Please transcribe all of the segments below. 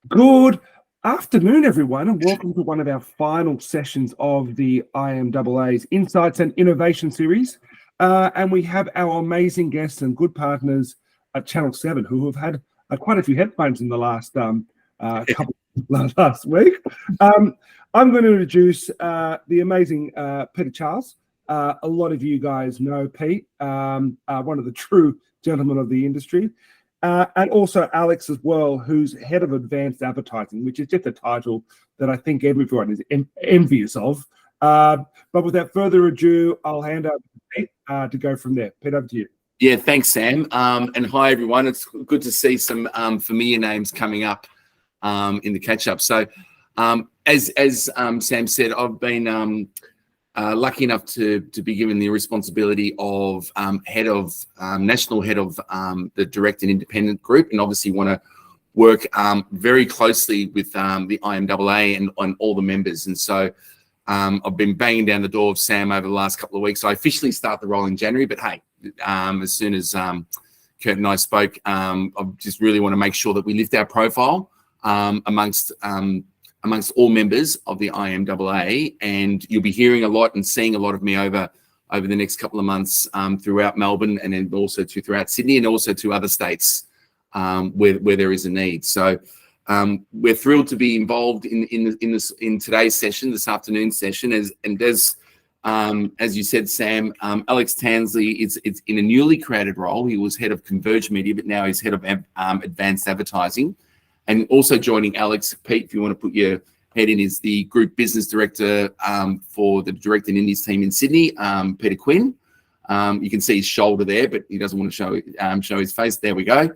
Good afternoon, everyone, and welcome to one of our final sessions of the IMAA's Insights and Innovation Series. And we have our amazing guests and good partners at Channel 7 who have had quite a few headphones in the last last week. I'm going to introduce the amazing Peter Charles. A lot of you guys know Pete, one of the true gentlemen of the industry. And also Alex as well, who's head of advanced advertising, which is just a title that I think everyone is envious of. But without further ado, I'll hand over to Pete to go from there. Pete, over to you. Yeah, thanks, Sam. And hi, everyone. It's good to see some familiar names coming up in the catch-up. So as Sam said, I've been lucky enough to be given the responsibility of national head of the direct and independent group, and obviously want to work very closely with the IMAA and on all the members. And so I've been banging down the door of Sam over the last couple of weeks. I officially start the role in January, but hey, as soon as Kurt and I spoke, I just really want to make sure that we lift our profile amongst all members of the IMAA, and you'll be hearing a lot and seeing a lot of me over the next couple of months throughout Melbourne, and then also throughout Sydney, and also to other states where there is a need. So we're thrilled to be involved in today's session, this afternoon session, as you said, Sam. Alex Tansley is in a newly created role. He was head of Converged Media, but now he's head of advanced advertising. And also joining Alex, Pete, if you want to put your head in, is the Group Business Director for the Direct and Indies team in Sydney, Peter Quinn. You can see his shoulder there, but he doesn't want to show his face. There we go.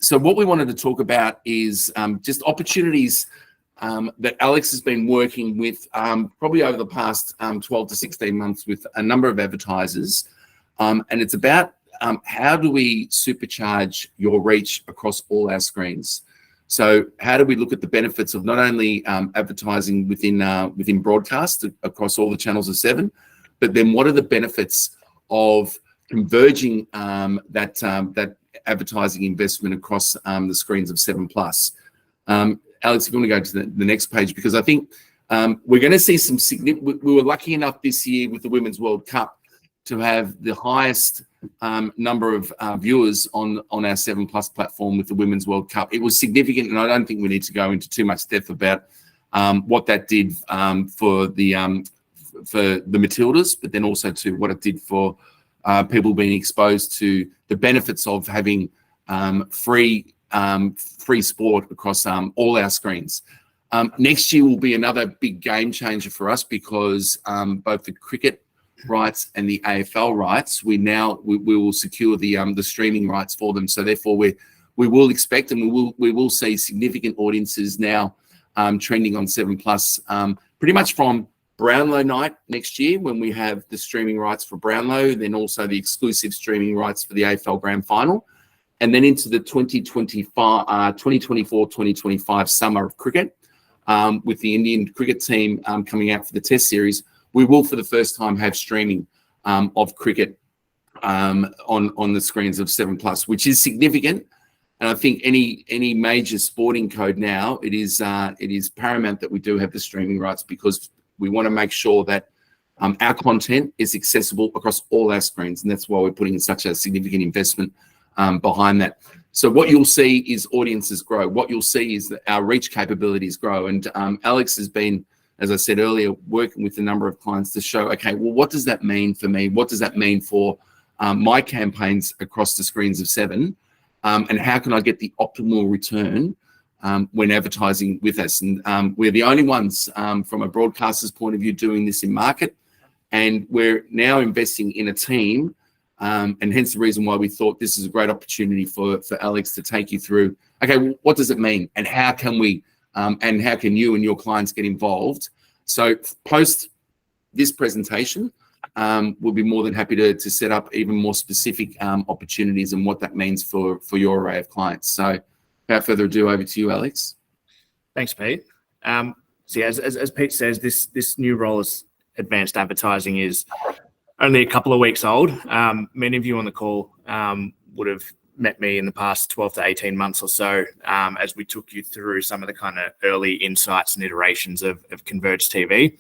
So what we wanted to talk about is just opportunities that Alex has been working with probably over the past 12 to 16 months with a number of advertisers. And it's about how do we supercharge your reach across all our screens? So how do we look at the benefits of not only advertising within broadcast across all the channels of 7, but then what are the benefits of converging that advertising investment across the screens of 7+? Alex, if you want to go to the next page, because I think we're going to see some significant. We were lucky enough this year with the Women's World Cup to have the highest number of viewers on our 7+ platform with the Women's World Cup. It was significant, and I don't think we need to go into too much depth about what that did for the Matildas, but then also to what it did for people being exposed to the benefits of having free sport across all our screens. Next year will be another big game changer for us, because both the cricket rights and the AFL rights, we will secure the streaming rights for them. So therefore we will expect, and we will see significant audiences now trending on 7+, pretty much from Brownlow night next year, when we have the streaming rights for Brownlow, then also the exclusive streaming rights for the AFL Grand Final, and then into the 2024-2025 summer of cricket, with the Indian cricket team coming out for the Test series. We will, for the first time, have streaming of cricket on the screens of 7+, which is significant. And I think any major sporting code now, it is paramount that we do have the streaming rights, because we want to make sure that our content is accessible across all our screens, and that's why we're putting in such a significant investment behind that. So what you'll see is audiences grow. What you'll see is that our reach capabilities grow. And Alex has been, as I said earlier, working with a number of clients to show, okay, well, what does that mean for me? What does that mean for my campaigns across the screens of 7? And how can I get the optimal return when advertising with us? And we're the only ones from a broadcaster's point of view doing this in market. And we're now investing in a team, and hence the reason why we thought this is a great opportunity for Alex to take you through, okay, well, what does it mean? And how can we and how can you and your clients get involved? So post this presentation, we'll be more than happy to set up even more specific opportunities and what that means for your array of clients. So without further ado, over to you, Alex. Thanks, Pete. So as Pete says, this new role as advanced advertising is only a couple of weeks old. Many of you on the call would have met me in the past 12 to 18 months or so, as we took you through some of the kind of early insights and iterations of Converged TV.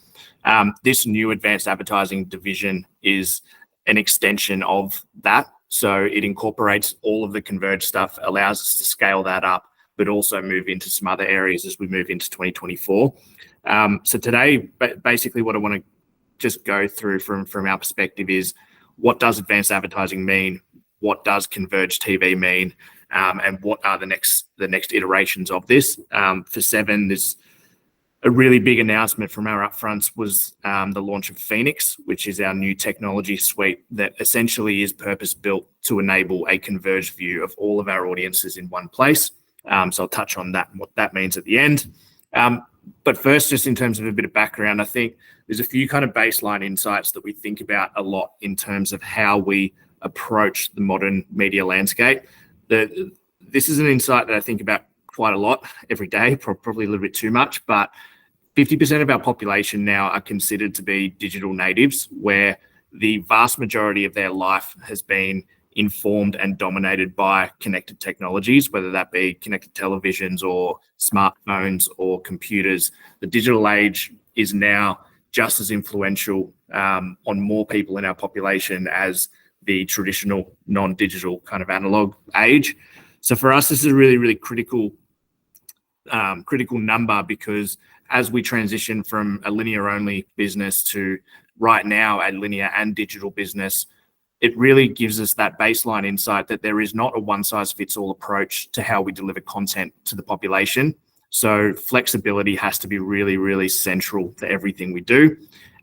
This new advanced advertising division is an extension of that. So it incorporates all of the Converged stuff, allows us to scale that up, but also move into some other areas as we move into 2024. So today, basically what I want to just go through from our perspective is, what does advanced advertising mean? What does Converged TV mean? And what are the next iterations of this? For Seven, there's a really big announcement from our upfronts was the launch of Phoenix, which is our new technology suite that essentially is purpose-built to enable a converged view of all of our audiences in one place. So I'll touch on that and what that means at the end. But first, just in terms of a bit of background, I think there's a few kind of baseline insights that we think about a lot in terms of how we approach the modern media landscape. This is an insight that I think about quite a lot every day, probably a little bit too much, but 50% of our population now are considered to be digital natives, where the vast majority of their life has been informed and dominated by connected technologies, whether that be connected televisions or smartphones or computers. The digital age is now just as influential on more people in our population as the traditional non-digital kind of analog age. So for us, this is a really, really critical number, because as we transition from a linear-only business to right now a linear and digital business, it really gives us that baseline insight that there is not a one-size-fits-all approach to how we deliver content to the population. So flexibility has to be really, really central to everything we do.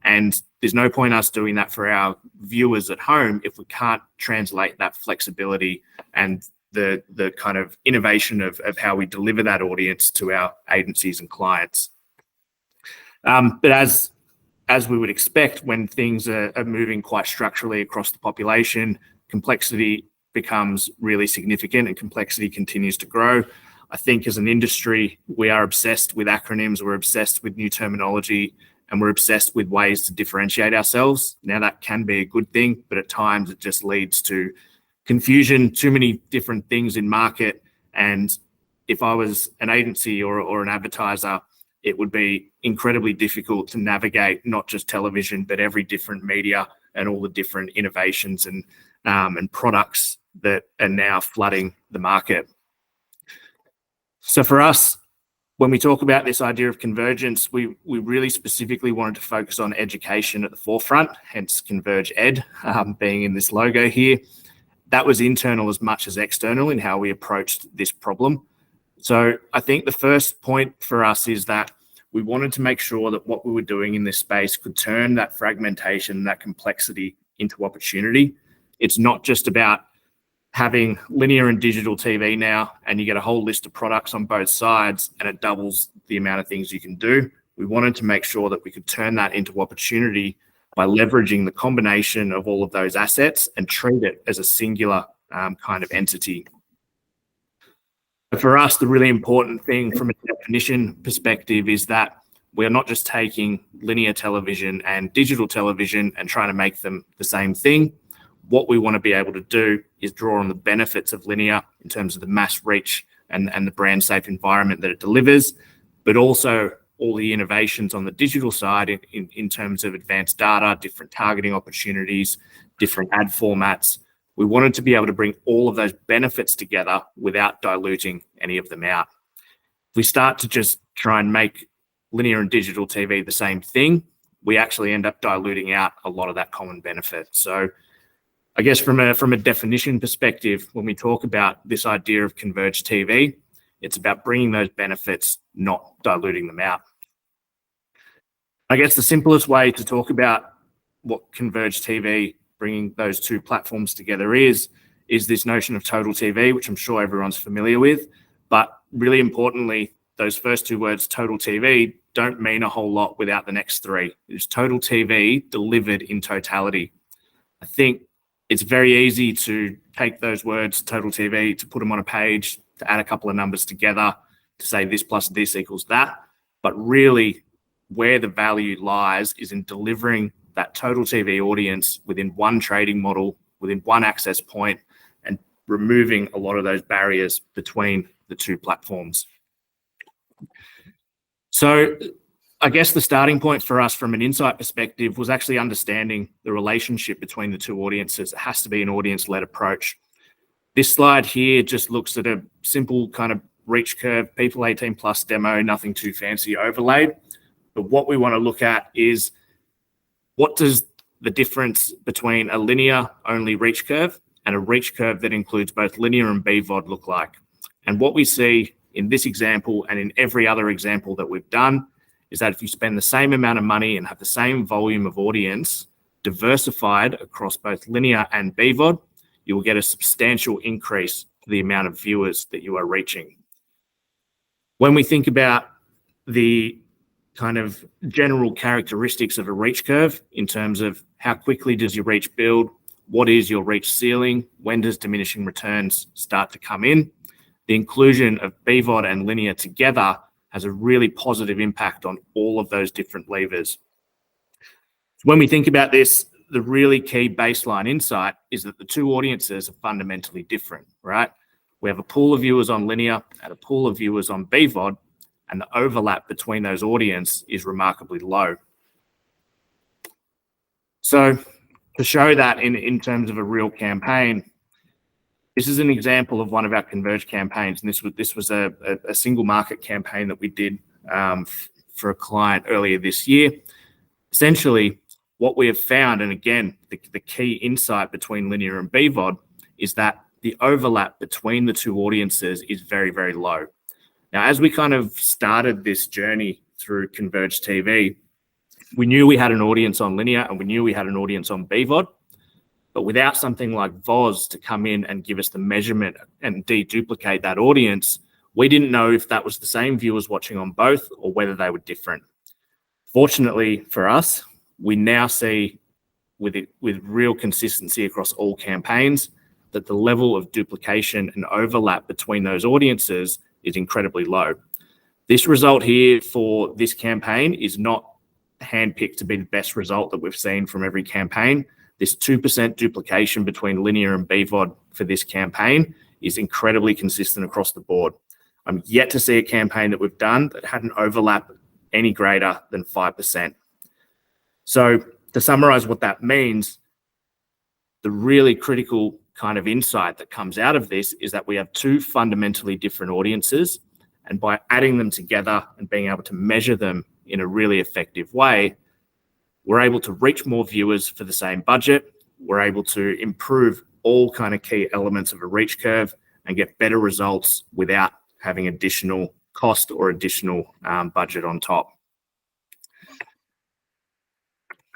And there's no point us doing that for our viewers at home if we can't translate that flexibility and the kind of innovation of how we deliver that audience to our agencies and clients. But as we would expect, when things are moving quite structurally across the population, complexity becomes really significant and complexity continues to grow. I think as an industry, we are obsessed with acronyms, we're obsessed with new terminology, and we're obsessed with ways to differentiate ourselves. Now, that can be a good thing, but at times it just leads to confusion, too many different things in market. And if I was an agency or an advertiser, it would be incredibly difficult to navigate not just television, but every different media and all the different innovations and products that are now flooding the market. So for us, when we talk about this idea of convergence, we really specifically wanted to focus on education at the forefront, hence Converge Ed being in this logo here. That was internal as much as external in how we approached this problem. So I think the first point for us is that we wanted to make sure that what we were doing in this space could turn that fragmentation, that complexity into opportunity. It's not just about having linear and digital TV now, and you get a whole list of products on both sides, and it doubles the amount of things you can do. We wanted to make sure that we could turn that into opportunity by leveraging the combination of all of those assets and treat it as a singular kind of entity. For us, the really important thing from a definition perspective is that we're not just taking linear television and digital television and trying to make them the same thing. What we want to be able to do is draw on the benefits of linear in terms of the mass reach and the brand safe environment that it delivers, but also all the innovations on the digital side in terms of advanced data, different targeting opportunities, different ad formats. We wanted to be able to bring all of those benefits together without diluting any of them out. If we start to just try and make linear and digital TV the same thing, we actually end up diluting out a lot of that common benefit. So I guess from a definition perspective, when we talk about this idea of converged TV, it's about bringing those benefits, not diluting them out. I guess the simplest way to talk about what converged TV, bringing those two platforms together is this notion of total TV, which I'm sure everyone's familiar with. But really importantly, those first two words, total TV, don't mean a whole lot without the next three. It's total TV delivered in totality. I think it's very easy to take those words, total TV, to put them on a page, to add a couple of numbers together, to say this plus this equals that. But really, where the value lies is in delivering that total TV audience within one trading model, within one access point, and removing a lot of those barriers between the two platforms. So I guess the starting point for us from an insight perspective was actually understanding the relationship between the two audiences. It has to be an audience-led approach. This slide here just looks at a simple kind of reach curve, people 18 plus demo, nothing too fancy overlaid. But what we want to look at is what does the difference between a linear only reach curve and a reach curve that includes both linear and BVOD look like. And what we see in this example and in every other example that we've done is that if you spend the same amount of money and have the same volume of audience diversified across both linear and BVOD, you will get a substantial increase to the amount of viewers that you are reaching. When we think about the kind of general characteristics of a reach curve in terms of how quickly does your reach build, what is your reach ceiling, when does diminishing returns start to come in, the inclusion of BVOD and linear together has a really positive impact on all of those different levers. When we think about this, the really key baseline insight is that the two audiences are fundamentally different, right? We have a pool of viewers on linear and a pool of viewers on BVOD, and the overlap between those audiences is remarkably low. So to show that in terms of a real campaign, this is an example of one of our Converged campaigns, and this was a single market campaign that we did for a client earlier this year. Essentially, what we have found, and again, the key insight between linear and BVOD is that the overlap between the two audiences is very, very low. Now, as we kind of started this journey through Converged TV, we knew we had an audience on linear and we knew we had an audience on BVOD, but without something like VOZ to come in and give us the measurement and deduplicate that audience, we didn't know if that was the same viewers watching on both or whether they were different. Fortunately for us, we now see with real consistency across all campaigns that the level of duplication and overlap between those audiences is incredibly low. This result here for this campaign is not handpicked to be the best result that we've seen from every campaign. This 2% duplication between linear and BVOD for this campaign is incredibly consistent across the board. I'm yet to see a campaign that we've done that had an overlap any greater than 5%. So to summarize what that means, the really critical kind of insight that comes out of this is that we have two fundamentally different audiences, and by adding them together and being able to measure them in a really effective way, we're able to reach more viewers for the same budget. We're able to improve all kind of key elements of a reach curve and get better results without having additional cost or additional budget on top.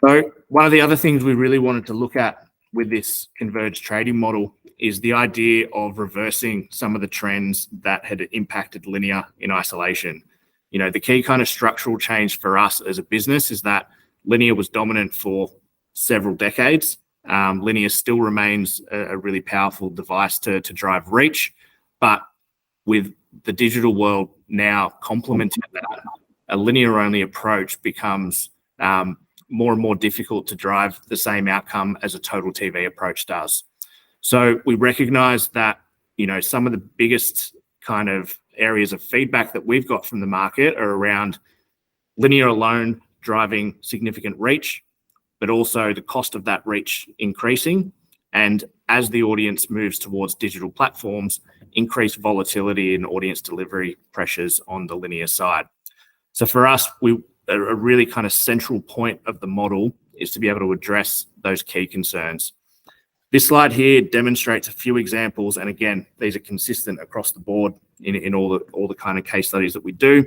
So one of the other things we really wanted to look at with this converged trading model is the idea of reversing some of the trends that had impacted linear in isolation. You know, the key kind of structural change for us as a business is that linear was dominant for several decades. Linear still remains a really powerful device to drive reach, but with the digital world now complementing that, a linear-only approach becomes more and more difficult to drive the same outcome as a total TV approach does. So we recognize that, you know, some of the biggest kind of areas of feedback that we've got from the market are around linear alone driving significant reach, but also the cost of that reach increasing. And as the audience moves towards digital platforms, increased volatility in audience delivery pressures on the linear side. So for us, a really kind of central point of the model is to be able to address those key concerns. This slide here demonstrates a few examples, and again, these are consistent across the board in all the kind of case studies that we do,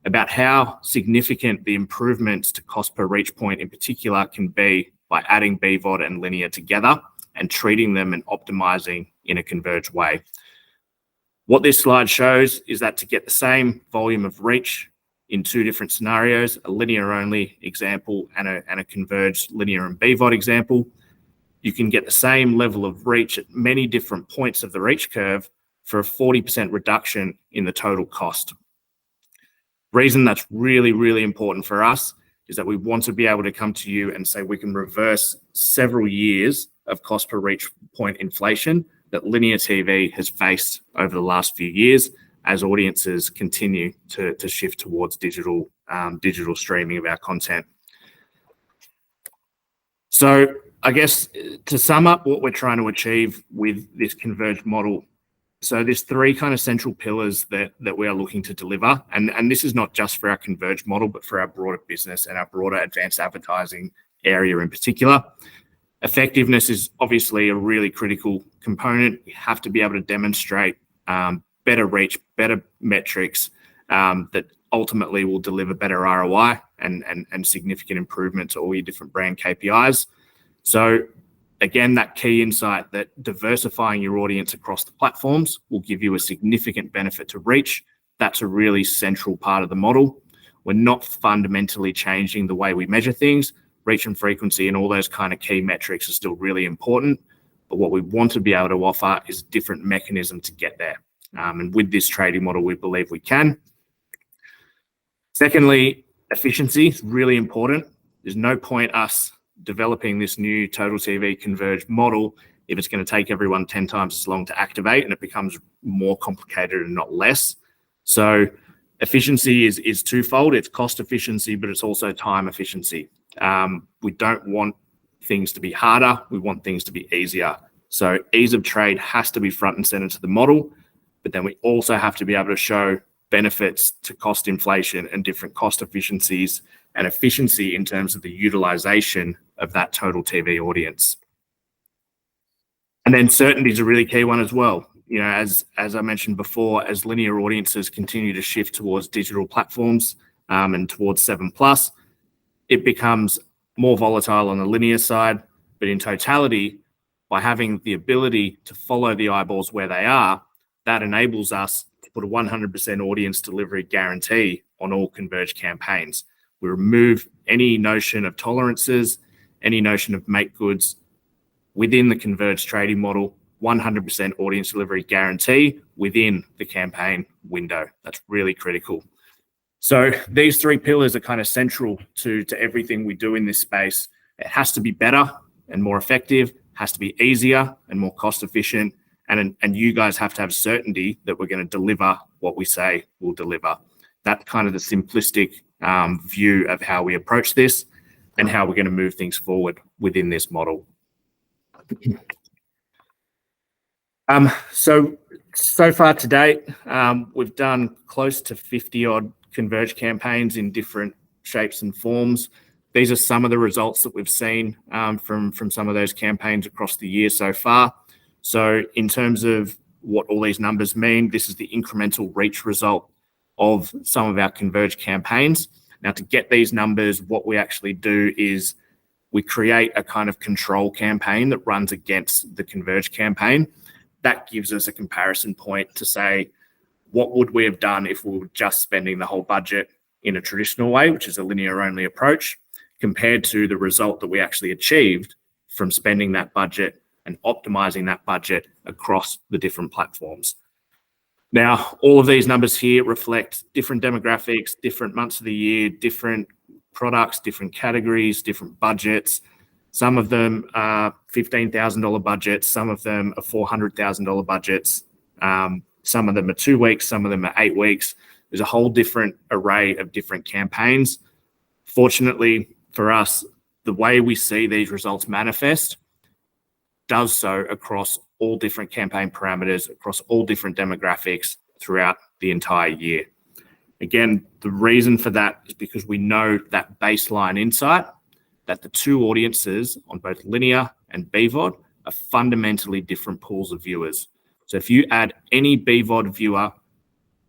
about how significant the improvements to cost per reach point in particular can be by adding BVOD and linear together and treating them and optimizing in a converged way. What this slide shows is that to get the same volume of reach in two different scenarios, a linear only example and a converged linear and BVOD example, you can get the same level of reach at many different points of the reach curve for a 40% reduction in the total cost. The reason that's really, really important for us is that we want to be able to come to you and say we can reverse several years of cost per reach point inflation that linear TV has faced over the last few years as audiences continue to shift towards digital streaming of our content. So I guess to sum up what we're trying to achieve with this converged model, so there's three kind of central pillars that we are looking to deliver. And this is not just for our converged model, but for our broader business and our broader advanced advertising area in particular. Effectiveness is obviously a really critical component. We have to be able to demonstrate better reach, better metrics that ultimately will deliver better ROI and significant improvement to all your different brand KPIs. So again, that key insight that diversifying your audience across the platforms will give you a significant benefit to reach. That's a really central part of the model. We're not fundamentally changing the way we measure things. Reach and frequency and all those kind of key metrics are still really important. But what we want to be able to offer is a different mechanism to get there. And with this trading model, we believe we can. Secondly, efficiency is really important. There's no point us developing this new Total TV converged model if it's going to take everyone 10 times as long to activate and it becomes more complicated and not less. So efficiency is twofold. It's cost efficiency, but it's also time efficiency. We don't want things to be harder. We want things to be easier. So ease of trade has to be front and center to the model, but then we also have to be able to show benefits to cost inflation and different cost efficiencies and efficiency in terms of the utilization of that total TV audience. And then certainty is a really key one as well. You know, as I mentioned before, as linear audiences continue to shift towards digital platforms and towards 7+, it becomes more volatile on the linear side, but in totality, by having the ability to follow the eyeballs where they are, that enables us to put a 100% audience delivery guarantee on all converged campaigns. We remove any notion of tolerances, any notion of make goods within the converged trading model, 100% audience delivery guarantee within the campaign window. That's really critical. So these three pillars are kind of central to everything we do in this space. It has to be better and more effective, has to be easier and more cost efficient, and you guys have to have certainty that we're going to deliver what we say we'll deliver. That's kind of the simplistic view of how we approach this and how we're going to move things forward within this model. So far to date, we've done close to 50 odd converged campaigns in different shapes and forms. These are some of the results that we've seen from some of those campaigns across the year so far. So in terms of what all these numbers mean, this is the incremental reach result of some of our converged campaigns. Now, to get these numbers, what we actually do is we create a kind of control campaign that runs against the converged campaign. That gives us a comparison point to say, what would we have done if we were just spending the whole budget in a traditional way, which is a linear only approach, compared to the result that we actually achieved from spending that budget and optimizing that budget across the different platforms. Now, all of these numbers here reflect different demographics, different months of the year, different products, different categories, different budgets. Some of them are $15,000 budgets, some of them are $400,000 budgets, some of them are 2 weeks, some of them are 8 weeks. There's a whole different array of different campaigns. Fortunately for us, the way we see these results manifest does so across all different campaign parameters, across all different demographics throughout the entire year. Again, the reason for that is because we know that baseline insight that the two audiences on both linear and BVOD are fundamentally different pools of viewers. So if you add any BVOD viewer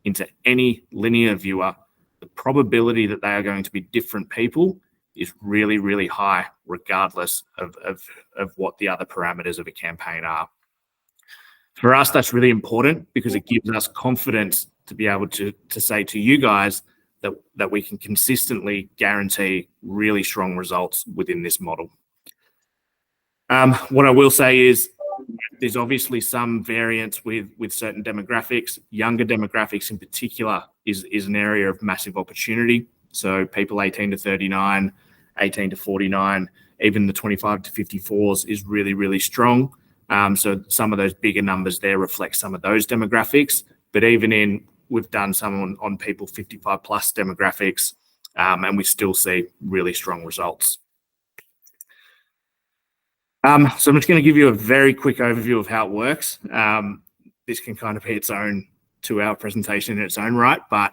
into any linear viewer, the probability that they are going to be different people is really, really high, regardless of what the other parameters of a campaign are. For us, that's really important because it gives us confidence to be able to say to you guys that we can consistently guarantee really strong results within this model. What I will say is there's obviously some variance with certain demographics. Younger demographics in particular is an area of massive opportunity. So people 18 to 39, 18 to 49, even the 25 to 54s is really, really strong. So some of those bigger numbers there reflect some of those demographics. But even we've done some on people 55 plus demographics, and we still see really strong results. So I'm just going to give you a very quick overview of how it works. This can kind of be its own 2-hour presentation in its own right, but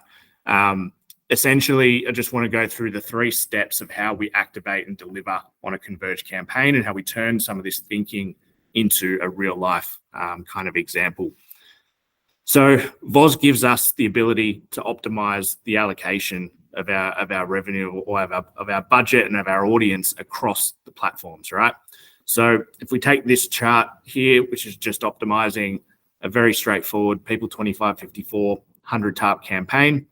essentially, I just want to go through the 3 steps of how we activate and deliver on a converged campaign and how we turn some of this thinking into a real life kind of example. So VOZ gives us the ability to optimize the allocation of our revenue or of our budget and of our audience across the platforms, right? So if we take this chart here, which is just optimizing a very straightforward people 25-54 100 TARP campaign,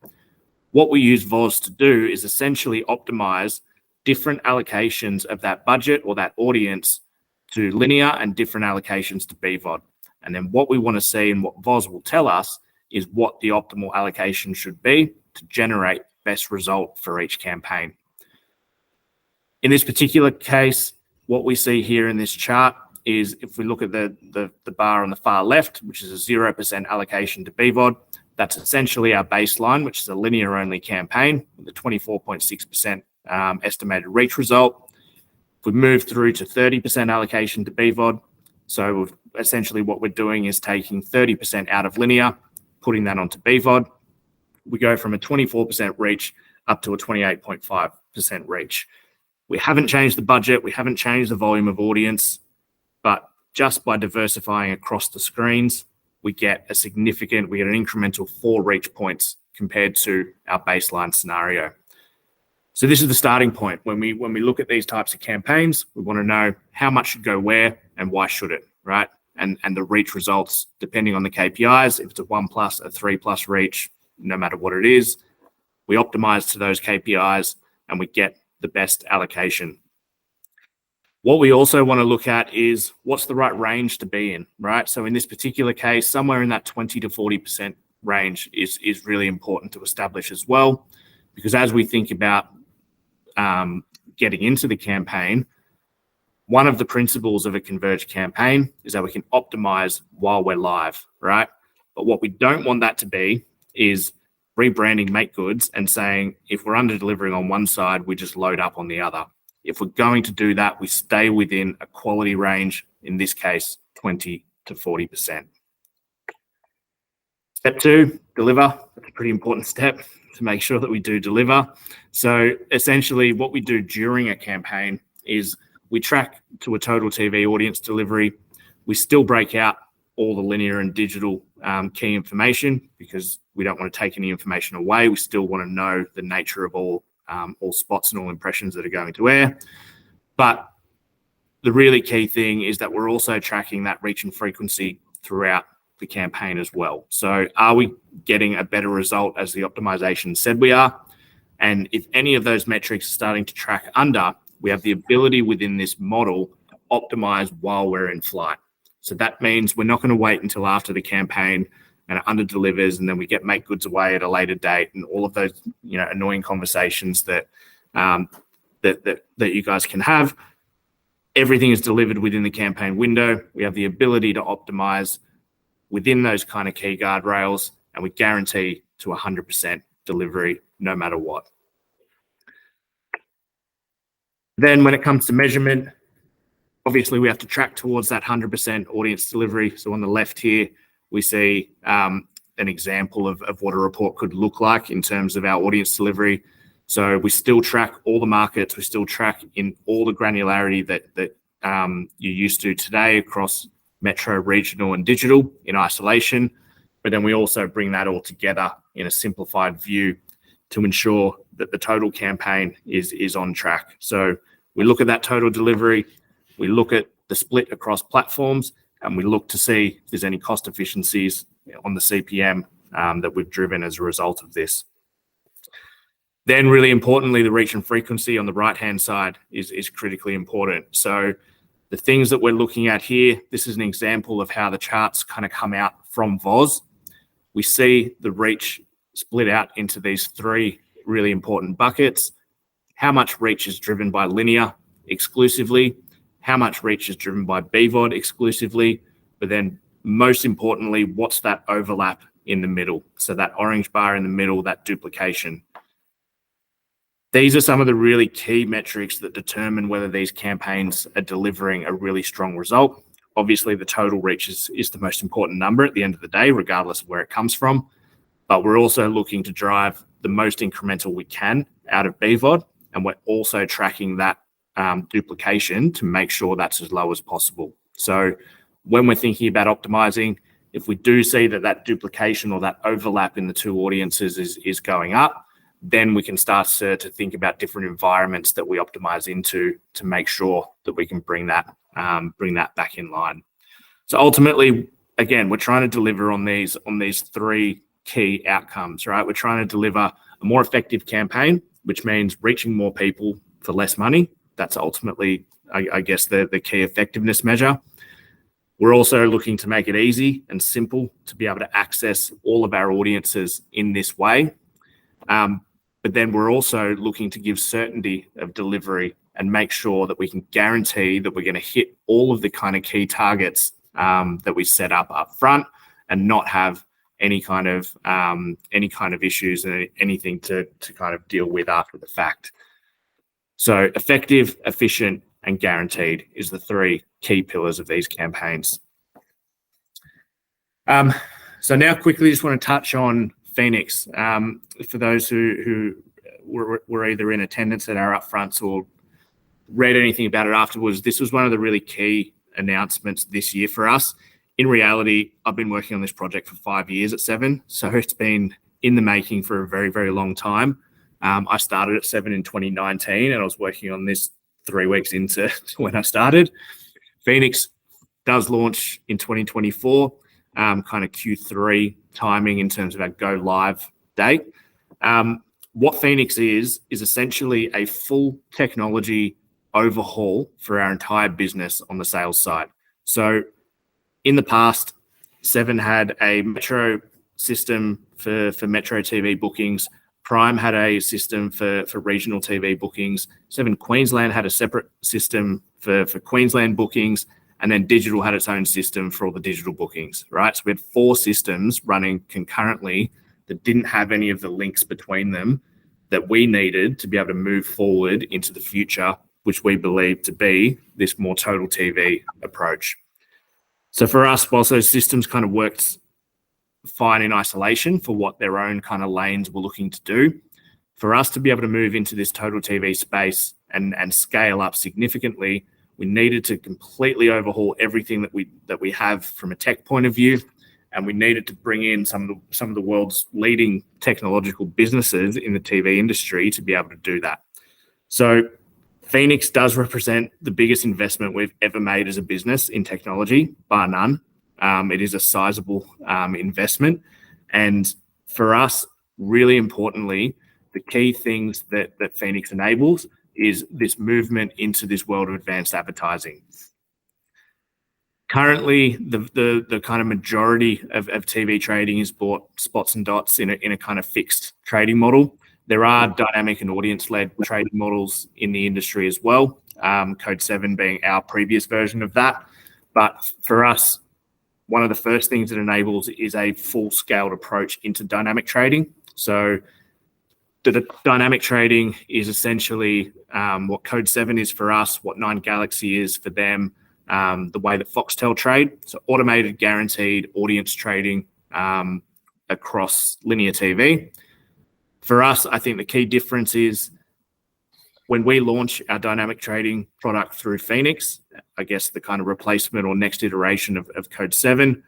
what we use VOZ to do is essentially optimize different allocations of that budget or that audience to linear and different allocations to BVOD. And then what we want to see and what VOZ will tell us is what the optimal allocation should be to generate best result for each campaign. In this particular case, what we see here in this chart is if we look at the bar on the far left, which is a 0% allocation to BVOD, that's essentially our baseline, which is a linear only campaign with a 24.6% estimated reach result. If we move through to 30% allocation to BVOD, so essentially what we're doing is taking 30% out of linear, putting that onto BVOD. We go from a 24% reach up to a 28.5% reach. We haven't changed the budget, we haven't changed the volume of audience, but just by diversifying across the screens, we get an incremental 4 reach points compared to our baseline scenario. So this is the starting point. When we look at these types of campaigns, we want to know how much should go where and why should it, right? And the reach results, depending on the KPIs, if it's a 1+, a 3+ reach, no matter what it is, we optimize to those KPIs and we get the best allocation. What we also want to look at is what's the right range to be in, right? So in this particular case, somewhere in that 20 to 40% range is really important to establish as well, because as we think about getting into the campaign, one of the principles of a converged campaign is that we can optimize while we're live, right? But what we don't want that to be is rebranding make goods and saying, if we're under delivering on one side, we just load up on the other. If we're going to do that, we stay within a quality range, in this case, 20 to 40%. Step 2, deliver. That's a pretty important step to make sure that we do deliver. So essentially what we do during a campaign is we track to a total TV audience delivery. We still break out all the linear and digital key information because we don't want to take any information away. We still want to know the nature of all spots and all impressions that are going to air. But the really key thing is that we're also tracking that reach and frequency throughout the campaign as well. So are we getting a better result as the optimization said we are? And if any of those metrics are starting to track under, we have the ability within this model to optimize while we're in flight. So that means we're not going to wait until after the campaign and it under delivers and then we get make goods away at a later date and all of those annoying conversations that you guys can have. Everything is delivered within the campaign window. We have the ability to optimize within those kind of key guardrails, and we guarantee to 100% delivery no matter what. Then when it comes to measurement, obviously we have to track towards that 100% audience delivery. So on the left here, we see an example of what a report could look like in terms of our audience delivery. So we still track all the markets. We still track in all the granularity that you're used to today across metro, regional, and digital in isolation. But then we also bring that all together in a simplified view to ensure that the total campaign is on track. So we look at that total delivery, we look at the split across platforms, and we look to see if there's any cost efficiencies on the CPM that we've driven as a result of this. Then really importantly, the reach and frequency on the right-hand side is critically important. So the things that we're looking at here, this is an example of how the charts kind of come out from VOZ. We see the reach split out into these 3 really important buckets. How much reach is driven by linear exclusively? how much reach is driven by BVOD exclusively, but then most importantly, what's that overlap in the middle? So that orange bar in the middle, that duplication. These are some of the really key metrics that determine whether these campaigns are delivering a really strong result. Obviously, the total reach is the most important number at the end of the day, regardless of where it comes from. But we're also looking to drive the most incremental we can out of BVOD, and we're also tracking that duplication to make sure that's as low as possible. So when we're thinking about optimizing, if we do see that duplication or that overlap in the two audiences is going up, then we can start to think about different environments that we optimize into to make sure that we can bring that back in line. So ultimately, again, we're trying to deliver on these three key outcomes, right? We're trying to deliver a more effective campaign, which means reaching more people for less money. That's ultimately, I guess, the key effectiveness measure. We're also looking to make it easy and simple to be able to access all of our audiences in this way. But then we're also looking to give certainty of delivery and make sure that we can guarantee that we're going to hit all of the kind of key targets that we set up front and not have any kind of issues and anything to kind of deal with after the fact. So effective, efficient, and guaranteed is the three key pillars of these campaigns. So now quickly just want to touch on Phoenix. For those who were either in attendance at our upfronts or read anything about it afterwards, this was one of the really key announcements this year for us. In reality, I've been working on this project for 5 years at Seven, so it's been in the making for a very, very long time. I started at Seven in 2019, and I was working on this 3 weeks into when I started. Phoenix does launch in 2024, kind of Q3 timing in terms of our go live date. What Phoenix is essentially a full technology overhaul for our entire business on the sales side. So in the past, Seven had a Metro system for Metro TV bookings. Prime had a system for regional TV bookings. Seven Queensland had a separate system for Queensland bookings. And then digital had its own system for all the digital bookings, right? So we had 4 systems running concurrently that didn't have any of the links between them that we needed to be able to move forward into the future, which we believe to be this more total TV approach. So for us, whilst those systems kind of worked fine in isolation for what their own kind of lanes were looking to do, for us to be able to move into this total TV space and scale up significantly, we needed to completely overhaul everything that we have from a tech point of view, and we needed to bring in some of the world's leading technological businesses in the TV industry to be able to do that. So Phoenix does represent the biggest investment we've ever made as a business in technology, bar none. It is a sizable investment, and for us, really importantly, the key things that Phoenix enables is this movement into this world of advanced advertising. Currently, the kind of majority of TV trading is bought spots and dots in a kind of fixed trading model. There are dynamic and audience-led trading models in the industry as well, Code 7 being our previous version of that. But for us, one of the first things it enables is a full-scaled approach into dynamic trading. So the dynamic trading is essentially what Code 7 is for us, what 9 Galaxy is for them, the way that Foxtel trade. So automated, guaranteed audience trading across linear TV. For us, I think the key difference is when we launch our dynamic trading product through Phoenix, I guess the kind of replacement or next iteration of Code 7,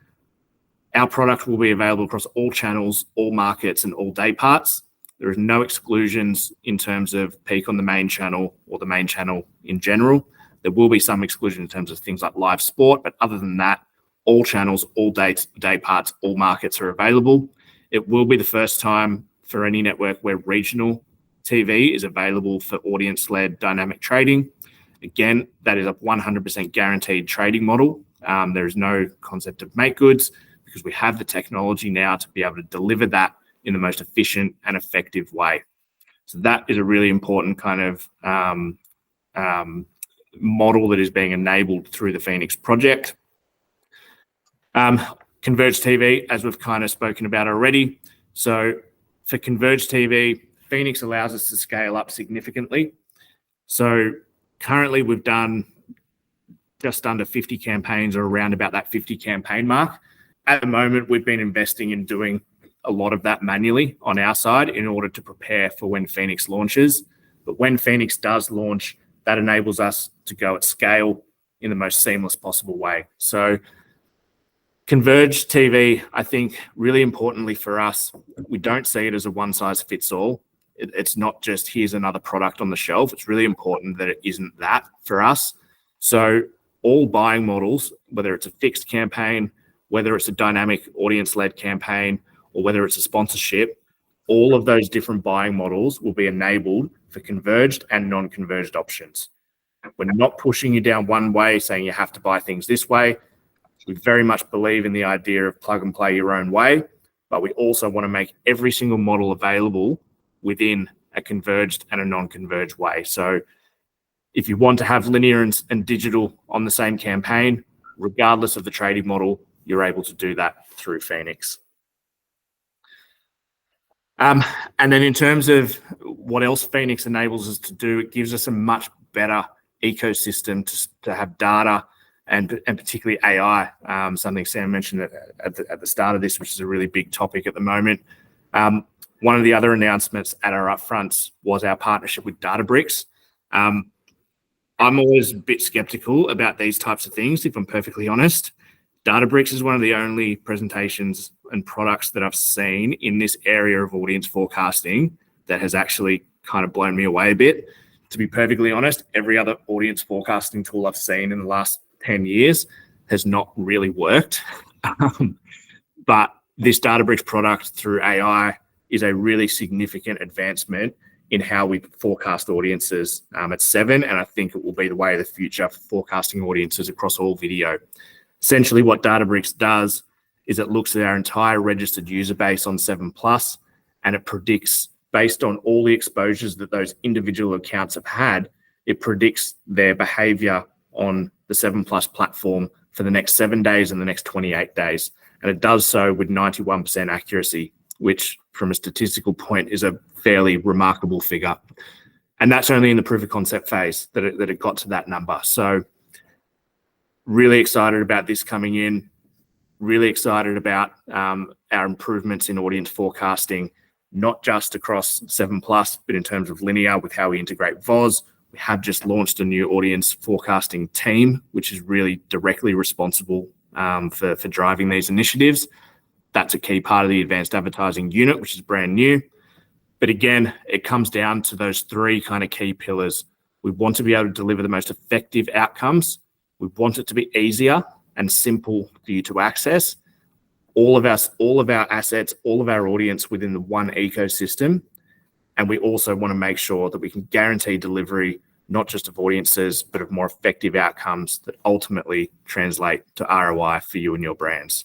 our product will be available across all channels, all markets, and all day parts. There is no exclusions in terms of peak on the main channel or the main channel in general. There will be some exclusion in terms of things like live sport, but other than that, all channels, all dates, day parts, all markets are available. It will be the first time for any network where regional TV is available for audience-led dynamic trading. Again, that is a 100% guaranteed trading model. There is no concept of make goods because we have the technology now to be able to deliver that in the most efficient and effective way. So that is a really important kind of model that is being enabled through the Phoenix project. Converged TV, as we've kind of spoken about already. So for Converged TV, Phoenix allows us to scale up significantly. So currently we've done just under 50 campaigns, or around about that 50 campaign mark. At the moment, we've been investing in doing a lot of that manually on our side in order to prepare for when Phoenix launches. But when Phoenix does launch, that enables us to go at scale in the most seamless possible way. So Converged TV, I think, really importantly for us, we don't see it as a one-size-fits-all. It's not just here's another product on the shelf. It's really important that it isn't that for us. So all buying models, whether it's a fixed campaign, whether it's a dynamic audience-led campaign, or whether it's a sponsorship, all of those different buying models will be enabled for converged and non-converged options. We're not pushing you down one way, saying you have to buy things this way. We very much believe in the idea of plug and play your own way, but we also want to make every single model available within a converged and a non-converged way. So if you want to have linear and digital on the same campaign, regardless of the trading model, you're able to do that through Phoenix. And then in terms of what else Phoenix enables us to do, it gives us a much better ecosystem to have data and particularly AI, something Sam mentioned at the start of this, which is a really big topic at the moment. One of the other announcements at our upfronts was our partnership with Databricks. I'm always a bit skeptical about these types of things, if I'm perfectly honest. Databricks is one of the only presentations and products that I've seen in this area of audience forecasting that has actually kind of blown me away a bit. To be perfectly honest, every other audience forecasting tool I've seen in the last 10 years has not really worked. But this Databricks product through AI is a really significant advancement in how we forecast audiences at Seven, and I think it will be the way of the future for forecasting audiences across all video. Essentially, what Databricks does is it looks at our entire registered user base on 7+, and it predicts, based on all the exposures that those individual accounts have had, it predicts their behavior on the 7+ platform for the next 7 days and the next 28 days. And it does so with 91% accuracy, which from a statistical point is a fairly remarkable figure. And that's only in the proof of concept phase that it got to that number. So really excited about this coming in, really excited about our improvements in audience forecasting, not just across 7+, but in terms of linear with how we integrate VOZ. We have just launched a new audience forecasting team, which is really directly responsible for driving these initiatives. That's a key part of the advanced advertising unit, which is brand new. But again, it comes down to those three kind of key pillars. We want to be able to deliver the most effective outcomes. We want it to be easier and simple for you to access. All of our assets, all of our audience within the one ecosystem. And we also want to make sure that we can guarantee delivery, not just of audiences, but of more effective outcomes that ultimately translate to ROI for you and your brands.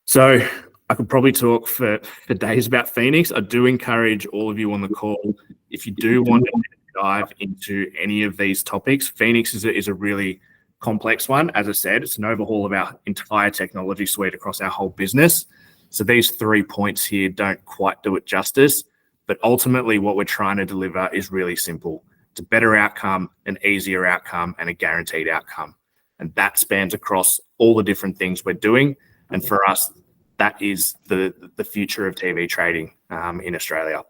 So I could probably talk for days about Phoenix. I do encourage all of you on the call, if you do want to dive into any of these topics, Phoenix is a really complex one. As I said, it's an overhaul of our entire technology suite across our whole business. So these 3 points here don't quite do it justice, but ultimately what we're trying to deliver is really simple. It's a better outcome, an easier outcome, and a guaranteed outcome. And that spans across all the different things we're doing. And for us, that is the future of TV trading in Australia.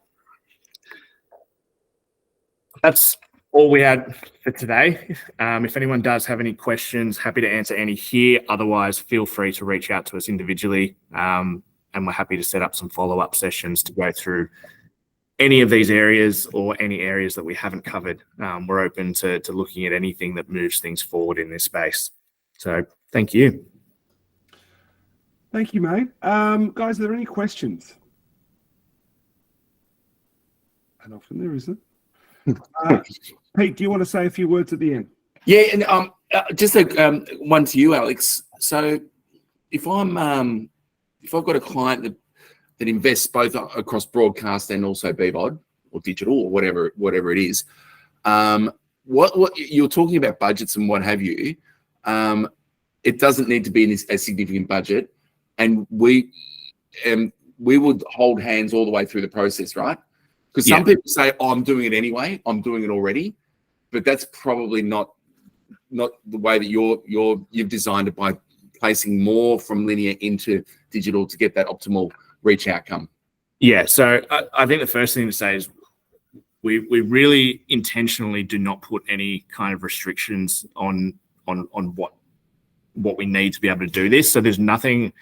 That's all we had for today. If anyone does have any questions, happy to answer any here. Otherwise, feel free to reach out to us individually, and we're happy to set up some follow-up sessions to go through any of these areas or any areas that we haven't covered. We're open to looking at anything that moves things forward in this space. So thank you. Thank you, mate. Guys, are there any questions? And often there isn't. Pete, do you want to say a few words at the end? Yeah, and just one to you, Alex. So if I've got a client that invests both across broadcast and also BVOD or digital or whatever it is, what you're talking about budgets and what have you. It doesn't need to be a significant budget, and we would hold hands all the way through the process, right? Because some people say, "Oh, I'm doing it anyway. I'm doing it already," but that's probably not the way that you've designed it, by placing more from linear into digital to get that optimal reach outcome. Yeah. So I think the first thing to say is we really intentionally do not put any kind of restrictions on what we need to be able to do this. So there's nothing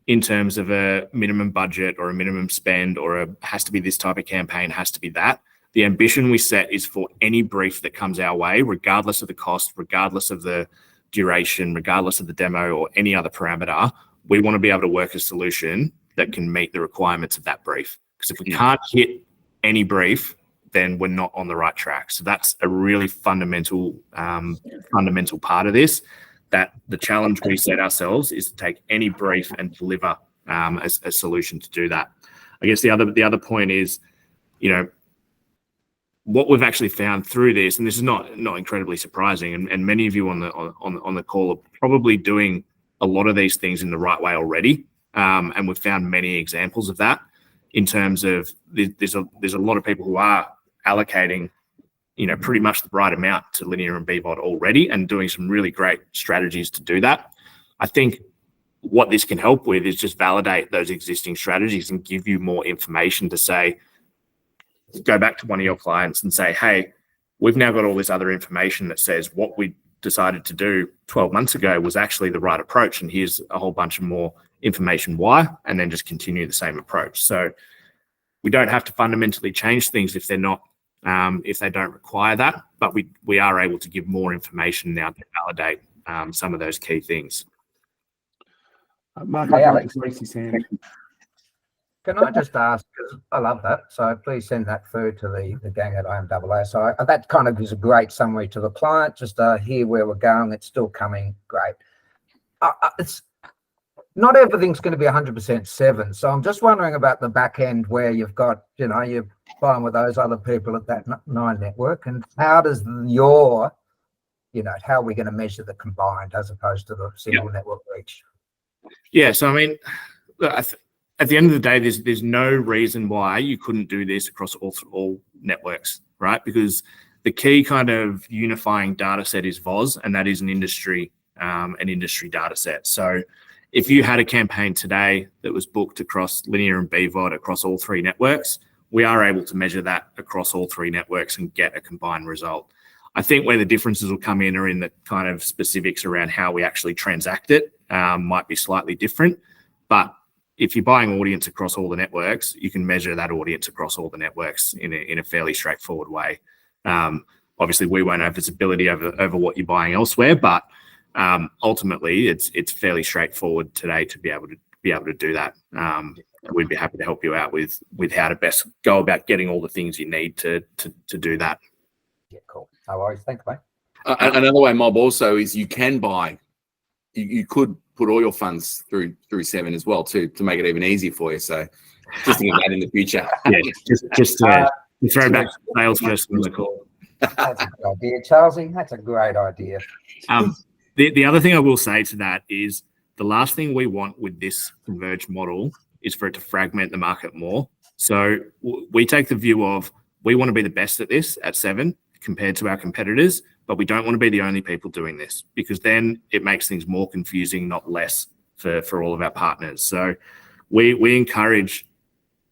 in terms of a minimum budget or a minimum spend or has to be this type of campaign, has to be that. The ambition we set is for any brief that comes our way, regardless of the cost, regardless of the duration, regardless of the demo or any other parameter, we want to be able to work a solution that can meet the requirements of that brief. Because if we can't hit any brief, then we're not on the right track. So that's a really fundamental part of this, that the challenge we set ourselves is to take any brief and deliver a solution to do that. I guess the other point is, what we've actually found through this, and this is not incredibly surprising, and many of you on the call are probably doing a lot of these things in the right way already, and we've found many examples of that. In terms of there's a lot of people who are allocating, pretty much the right amount to linear and BVOD already, and doing some really great strategies to do that. I think what this can help with is just validate those existing strategies and give you more information to say, go back to one of your clients and say, hey, we've now got all this other information that says what we decided to do 12 months ago was actually the right approach, and here's a whole bunch of more information why, and then just continue the same approach. So we don't have to fundamentally change things if they're not, if they don't require that, but we are able to give more information now to validate some of those key things. Mark, Hey, Alex. raise his hand. Can I just ask, because I love that, so please send that through to the gang at IMAA. So that kind of is a great summary to the client, just hear where we're going. It's still coming, great. It's not everything's going to be 100% Seven, so I'm just wondering about the back end where you've got, you're buying with those other people at that 9 network, and how does how are we going to measure the combined as opposed to the single network reach? Yeah, so I mean, at the end of the day, there's no reason why you couldn't do this across all networks, right? Because the key kind of unifying data set is VOZ, and that is an industry data set. So if you had a campaign today that was booked across linear and BVOD across all 3 networks, we are able to measure that across all 3 networks and get a combined result. I think where the differences will come in are in the kind of specifics around how we actually transact it, might be slightly different, but if you're buying audience across all the networks, you can measure that audience across all the networks in a fairly straightforward way. Obviously, we won't have visibility over what you're buying elsewhere, but ultimately, it's fairly straightforward today to be able to do that. We'd be happy to help you out with how to best go about getting all the things you need to do that. Yeah, cool. No worries. Thanks, mate. Another way, Mob, also is you can buy. You could put all your funds through Seven as well to make it even easier for you. So just think of that in the future. Yeah, just throw back to sales first on the call. That's a good idea, Charlesy. That's a great idea. The other thing I will say to that is the last thing we want with this converged model is for it to fragment the market more. So we take the view of we want to be the best at this at Seven compared to our competitors, but we don't want to be the only people doing this, because then it makes things more confusing, not less, for all of our partners. So we encourage,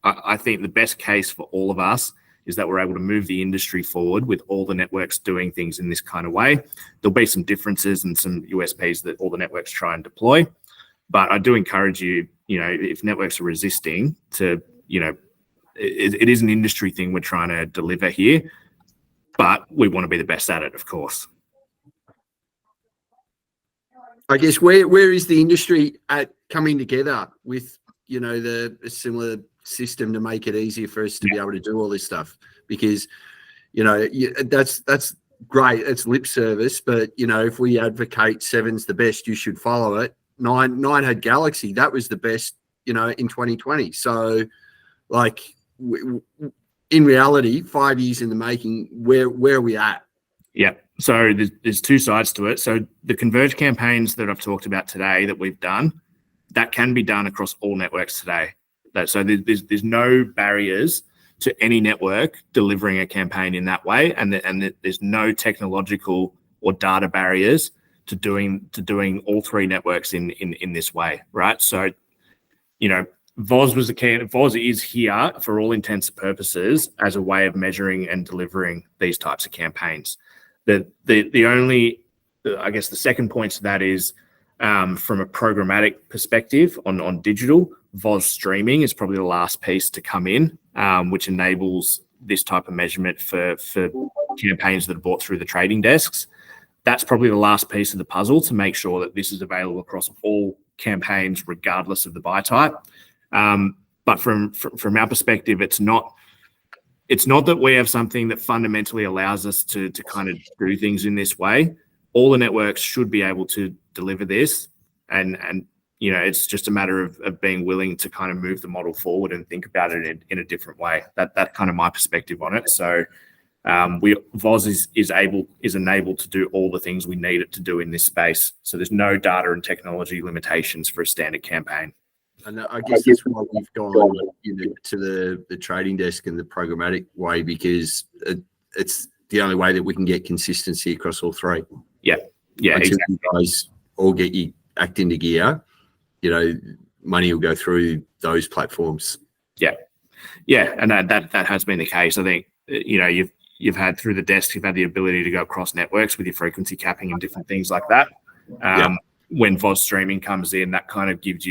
I think the best case for all of us is that we're able to move the industry forward with all the networks doing things in this kind of way. There'll be some differences and some USPs that all the networks try and deploy, but I do encourage you, if networks are resisting to, it is an industry thing we're trying to deliver here, but we want to be the best at it, of course. I guess where is the industry at coming together with, the similar system to make it easier for us to be able to do all this stuff? Because, that's great. It's lip service, but, if we advocate Seven's the best, you should follow it. Nine had Galaxy. That was the best, in 2020. So, in reality, 5 years in the making, where are we at? Yeah. So there's two sides to it. So the converged campaigns that I've talked about today that we've done, that can be done across all networks today. So there's no barriers to any network delivering a campaign in that way, and there's no technological or data barriers to doing all three networks in this way, right? So, you know, VOZ is here for all intents and purposes as a way of measuring and delivering these types of campaigns. The only, I guess, the second point to that is from a programmatic perspective on digital, VOZ streaming is probably the last piece to come in, which enables this type of measurement for campaigns that are bought through the trading desks. That's probably the last piece of the puzzle to make sure that this is available across all campaigns, regardless of the buy type. But from our perspective, it's not that we have something that fundamentally allows us to kind of do things in this way. All the networks should be able to deliver this, and you know, it's just a matter of being willing to kind of move the model forward and think about it in a different way. That's kind of my perspective on it. So VOZ is enabled to do all the things we need it to do in this space. So there's no data and technology limitations for a standard campaign. And I guess that's why we've gone to the trading desk and the programmatic way, because it's the only way that we can get consistency across all three. Yeah, Once exactly. you guys all get your act into gear, you know, money will go through those platforms. Yeah, and that has been the case. I think, you know, you've had through the desk, you've had the ability to go across networks with your frequency capping and different things like that. When VOZ streaming comes in, that kind of gives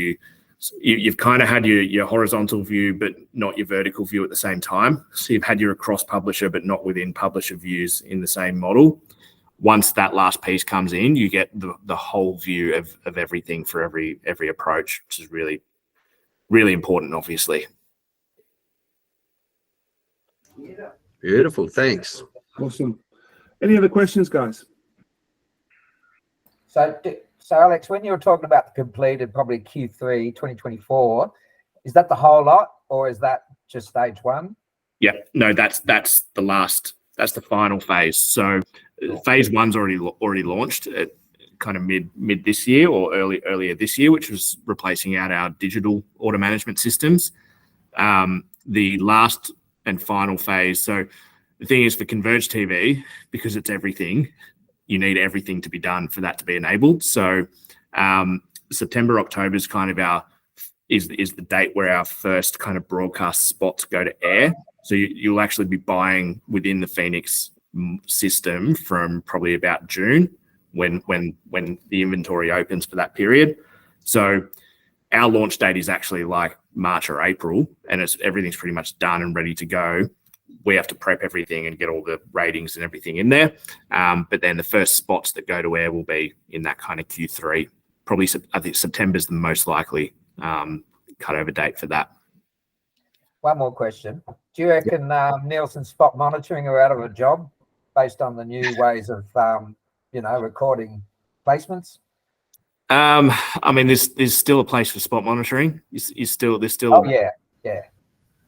you've kind of had your horizontal view, but not your vertical view at the same time. So you've had your across publisher, but not within publisher views in the same model. Once that last piece comes in, you get the whole view of everything for every approach, which is really, really important, obviously. Beautiful. Thanks. Awesome. Any other questions, guys? So Alex, when you were talking about the completed probably Q3 2024, is that the whole lot, or is that just stage one? Yeah, no, that's the last. That's the final phase. So phase one's already launched at kind of mid this year or earlier this year, which was replacing out our digital order management systems. The last and final phase. So the thing is, for Converged TV, because it's everything, you need everything to be done for that to be enabled. So September, October is kind of is the date where our first kind of broadcast spots go to air. So you'll actually be buying within the Phoenix system from probably about June, when the inventory opens for that period. So our launch date is actually like March or April, and everything's pretty much done and ready to go. We have to prep everything and get all the ratings and everything in there. But then the first spots that go to air will be in that kind of Q3. Probably, I think September's the most likely cut over date for that. One more question. Do you reckon Nielsen spot monitoring are out of a job based on the new ways of, recording placements? I mean, there's still a place for spot monitoring. There's still. Oh yeah.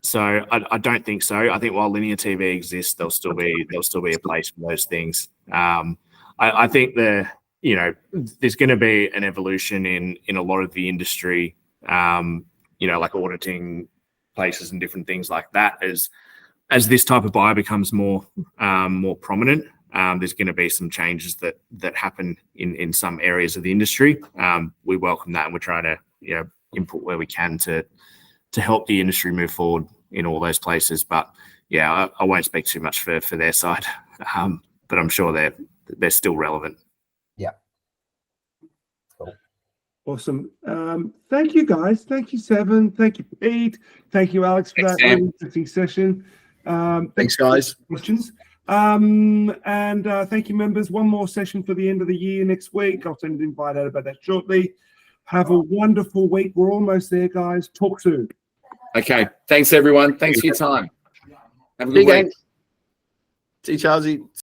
So I don't think so. I think while linear TV exists, there'll still be a place for those things. I think there's going to be an evolution in a lot of the industry, like auditing places and different things like that. As this type of buyer becomes more prominent, there's going to be some changes that happen in some areas of the industry. We welcome that, and we're trying to input where we can to help the industry move forward in all those places. But yeah, I won't speak too much for their side, but I'm sure they're still relevant. Yeah. Cool. Awesome. Thank you, guys. Thank you, Seven. Thank you, Pete. Thank you, Alex, for that really interesting session. Thanks, guys. Questions. And thank you, members. One more session for the end of the year next week. I'll send an invite out about that shortly. Have a wonderful week. We're almost there, guys. Talk soon. Okay. Thanks, everyone. Thanks for your time. Have a good week. See you, Charlie.